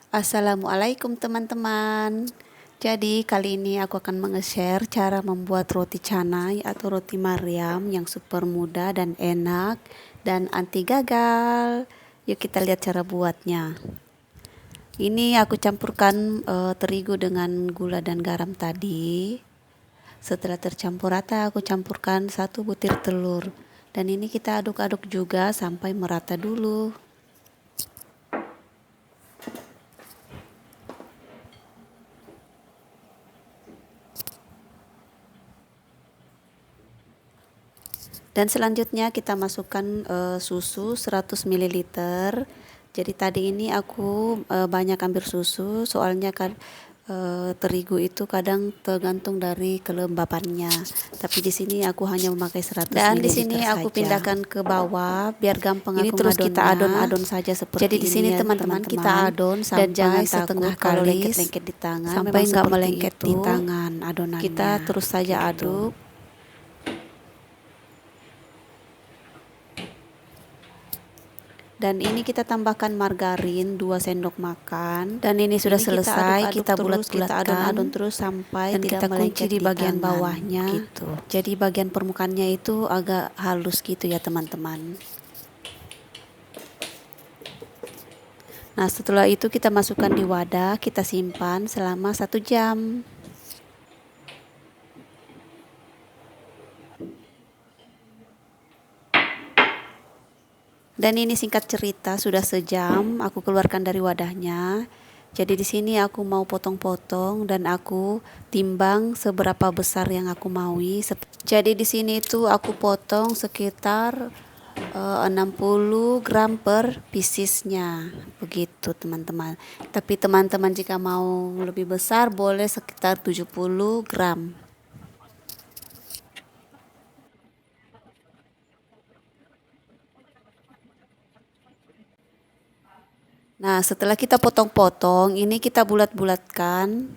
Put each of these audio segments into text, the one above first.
Assalamualaikum teman-teman. Jadi kali ini aku akan menge-share cara membuat roti canai atau roti Maryam yang super mudah dan enak dan anti gagal. Yuk kita lihat cara buatnya. Ini aku campurkan terigu dengan gula dan garam tadi. Setelah tercampur rata, aku campurkan 1 butir telur. Dan ini kita aduk-aduk juga sampai merata dulu. Dan selanjutnya kita masukkan susu 100 ml. Jadi tadi ini aku banyak ambil susu, soalnya kan terigu itu kadang tergantung dari kelembapannya. Tapi di sini aku hanya memakai 100 ml. Dan di sini aku pindahkan ke bawah biar gampang ini aku terus kita adon-adon saja seperti ini. Jadi di sini teman-teman kita adon sampai dan jangan setengah kali lengket-lengket di tangan sampai enggak melengket di tangan adonannya. Kita terus saja aduk. Dan ini kita tambahkan margarin 2 sendok makan. Dan ini sudah selesai, kita bulat-bulatkan, kita adon-adon terus sampai dan tidak kita kunci di bagian bawahnya gitu. Jadi bagian permukaannya itu agak halus gitu ya teman-teman. Nah setelah itu kita masukkan di wadah, kita simpan selama 1 jam. Dan ini singkat cerita sudah sejam aku keluarkan dari wadahnya. Jadi di sini aku mau potong-potong dan aku timbang seberapa besar yang aku maui. Jadi di sini itu aku potong sekitar 60 gram per piecesnya. Begitu teman-teman. Tapi teman-teman jika mau lebih besar boleh sekitar 70 gram. Nah, setelah kita potong-potong, ini kita bulat-bulatkan.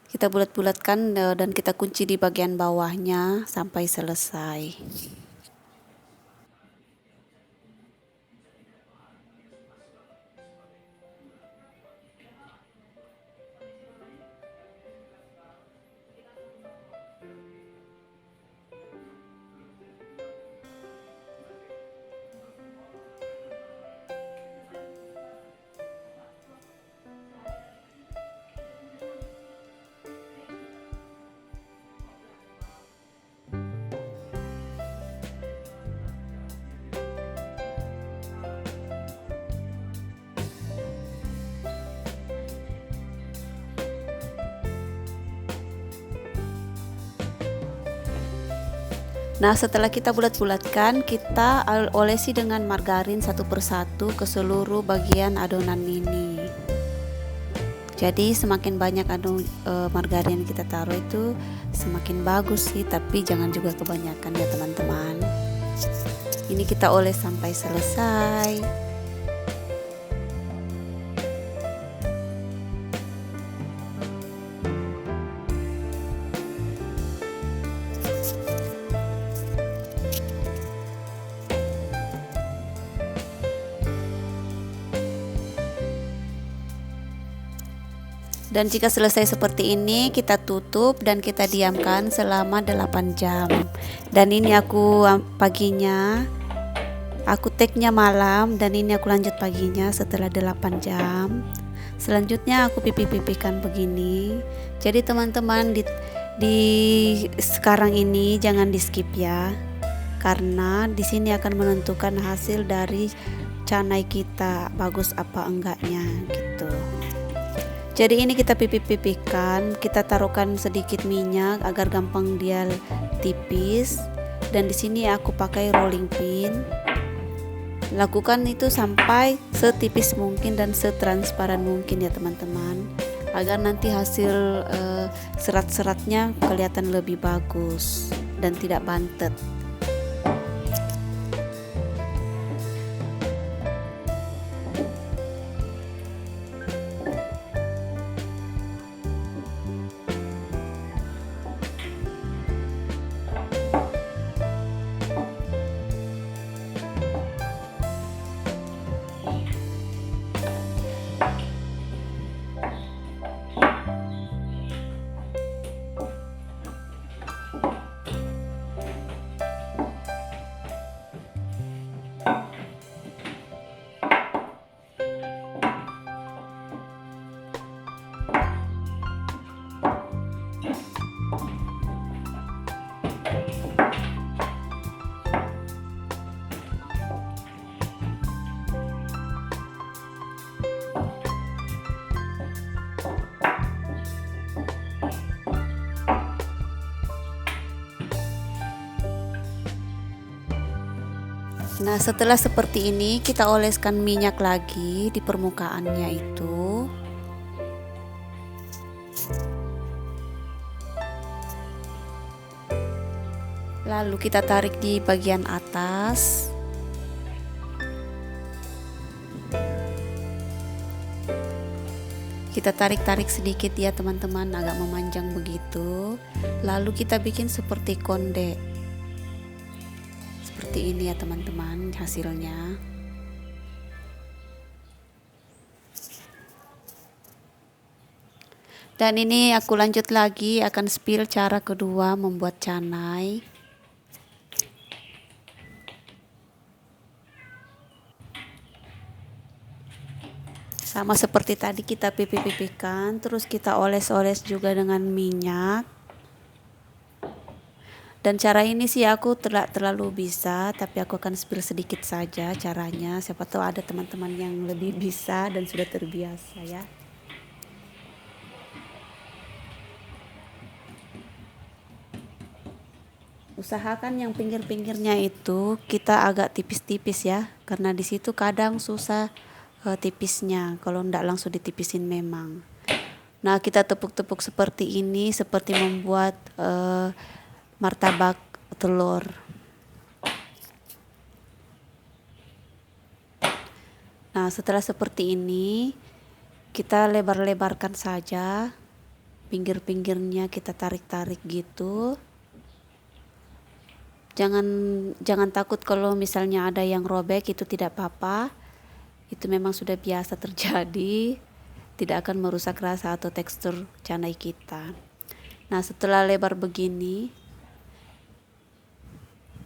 Kita bulat-bulatkan dan kita kunci di bagian bawahnya sampai selesai. Nah setelah kita bulat-bulatkan, kita olesi dengan margarin satu persatu ke seluruh bagian adonan ini. Jadi semakin banyak margarin kita taruh itu semakin bagus sih, tapi jangan juga kebanyakan ya teman-teman. Ini kita oles sampai selesai. Dan jika selesai seperti ini, kita tutup dan kita diamkan selama 8 jam. Dan ini aku paginya, aku take-nya malam, dan ini aku lanjut paginya setelah 8 jam. Selanjutnya aku pipih-pipihkan begini. Jadi teman-teman di sekarang ini jangan di skip ya, karena di sini akan menentukan hasil dari canai kita bagus apa enggaknya gitu. Jadi ini kita pipih-pipihkan, kita taruhkan sedikit minyak agar gampang dia tipis. Dan di sini aku pakai rolling pin. Lakukan itu sampai setipis mungkin dan setransparan mungkin ya teman-teman, agar nanti hasil serat-seratnya kelihatan lebih bagus dan tidak bantet. Nah, setelah seperti ini kita oleskan minyak lagi di permukaannya itu. Lalu kita tarik di bagian atas. Kita tarik-tarik sedikit ya teman-teman, agak memanjang begitu. Lalu kita bikin seperti konde. Seperti ini ya teman-teman hasilnya. Dan ini aku lanjut lagi akan spill cara kedua membuat canai. Sama seperti tadi kita pipih-pipihkan, terus kita oles-oles juga dengan minyak. Dan cara ini sih aku tidak terlalu bisa, tapi aku akan spill sedikit saja caranya. Siapa tahu ada teman-teman yang lebih bisa dan sudah terbiasa ya. Usahakan yang pinggir-pinggirnya itu kita agak tipis-tipis ya, karena di situ kadang susah tipisnya kalau tidak langsung ditipisin memang. Nah, kita tepuk-tepuk seperti ini, seperti membuat martabak telur. Nah, setelah seperti ini kita lebar-lebarkan saja pinggir-pinggirnya, kita tarik-tarik gitu. Jangan takut kalau misalnya ada yang robek, itu tidak apa-apa. Itu memang sudah biasa terjadi, tidak akan merusak rasa atau tekstur canai kita. Nah, setelah lebar begini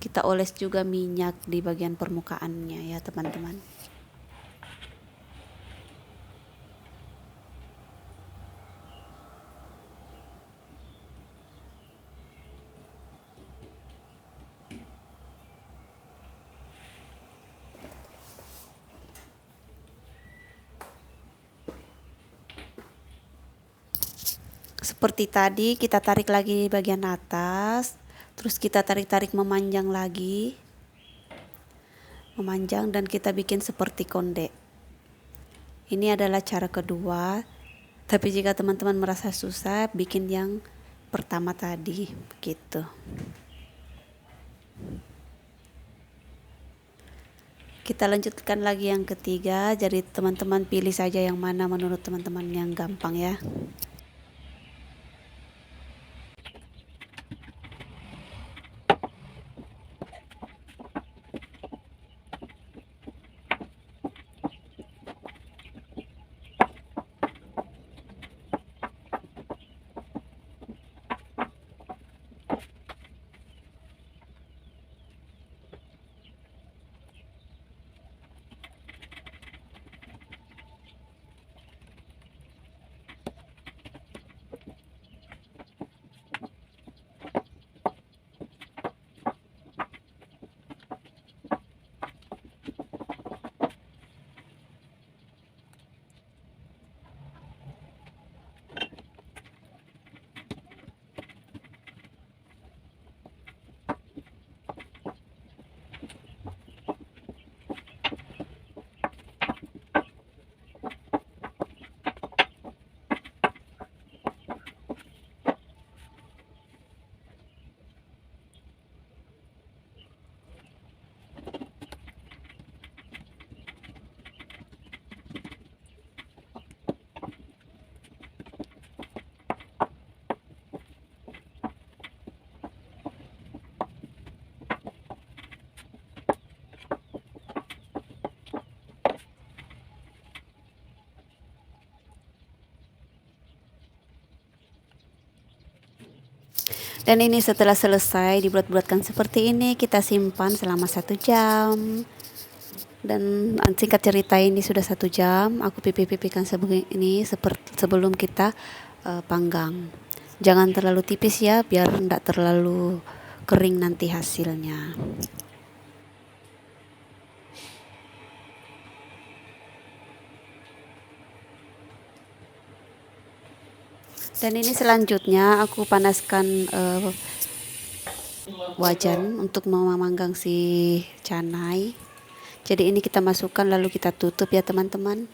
kita oles juga minyak di bagian permukaannya ya teman-teman. Seperti tadi kita tarik lagi di bagian atas, terus kita tarik-tarik memanjang lagi, memanjang, dan kita bikin seperti konde. Ini adalah cara kedua, tapi jika teman-teman merasa susah, bikin yang pertama tadi begitu. Kita lanjutkan lagi yang ketiga, jadi teman-teman pilih saja yang mana menurut teman-teman yang gampang ya. Dan ini setelah selesai dibuat-buatkan seperti ini, kita simpan selama 1 jam. Dan singkat cerita ini sudah 1 jam aku pipih-pipihkan ini seperti sebelum kita panggang. Jangan terlalu tipis ya, biar enggak terlalu kering nanti hasilnya. Dan ini selanjutnya aku panaskan wajan untuk memanggang si canai. Jadi ini kita masukkan lalu kita tutup ya teman-teman.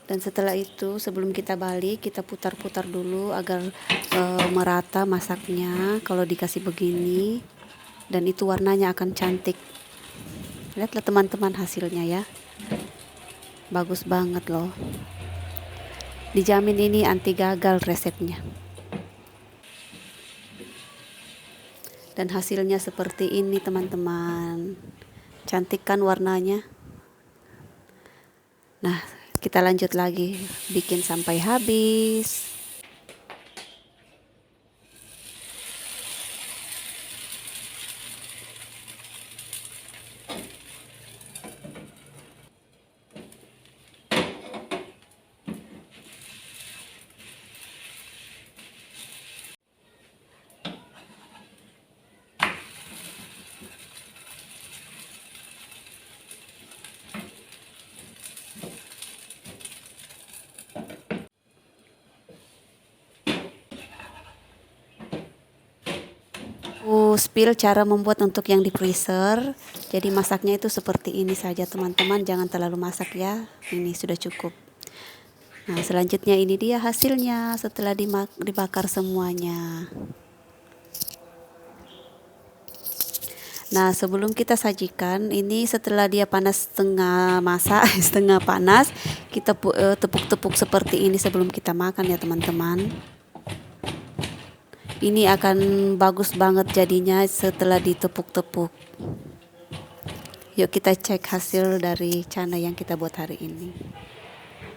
Dan setelah itu sebelum kita balik kita putar-putar dulu agar merata masaknya. Kalau dikasih begini, dan itu warnanya akan cantik. Lihatlah teman-teman hasilnya ya, bagus banget loh. Dijamin ini anti gagal resepnya. Dan hasilnya seperti ini teman-teman, cantik kan warnanya. Nah, kita lanjut lagi bikin sampai habis. Spill cara membuat untuk yang di freezer. Jadi masaknya itu seperti ini saja teman-teman, jangan terlalu masak ya. Ini sudah cukup. Nah, selanjutnya ini dia hasilnya setelah dibakar semuanya. Nah, sebelum kita sajikan, ini setelah dia panas setengah masak, setengah panas, kita tepuk-tepuk seperti ini sebelum kita makan ya teman-teman. Ini akan bagus banget jadinya setelah ditepuk-tepuk. Yuk kita cek hasil dari canai yang kita buat hari ini.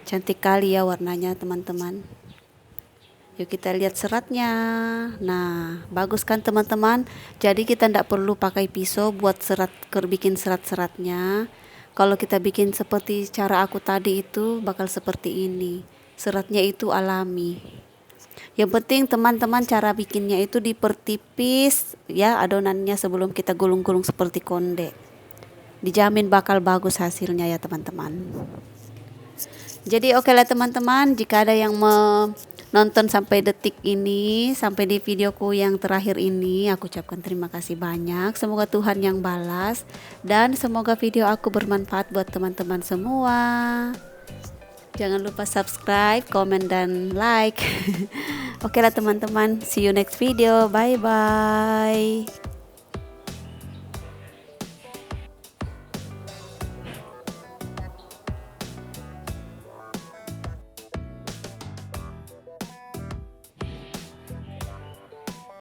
Cantik kali ya warnanya teman-teman. Yuk kita lihat seratnya. Nah, bagus kan teman-teman. Jadi kita tidak perlu pakai pisau buat bikin serat-seratnya. Kalau kita bikin seperti cara aku tadi itu bakal seperti ini. Seratnya itu alami. Yang penting teman-teman cara bikinnya itu dipertipis ya adonannya sebelum kita gulung-gulung seperti konde. Dijamin bakal bagus hasilnya ya teman-teman. Jadi oke lah teman-teman, jika ada yang menonton sampai detik ini, sampai di videoku yang terakhir ini, aku ucapkan terima kasih banyak. Semoga Tuhan yang balas dan semoga video aku bermanfaat buat teman-teman semua. Jangan lupa subscribe, komen, dan like. Oke lah teman-teman, see you next video. Bye-bye.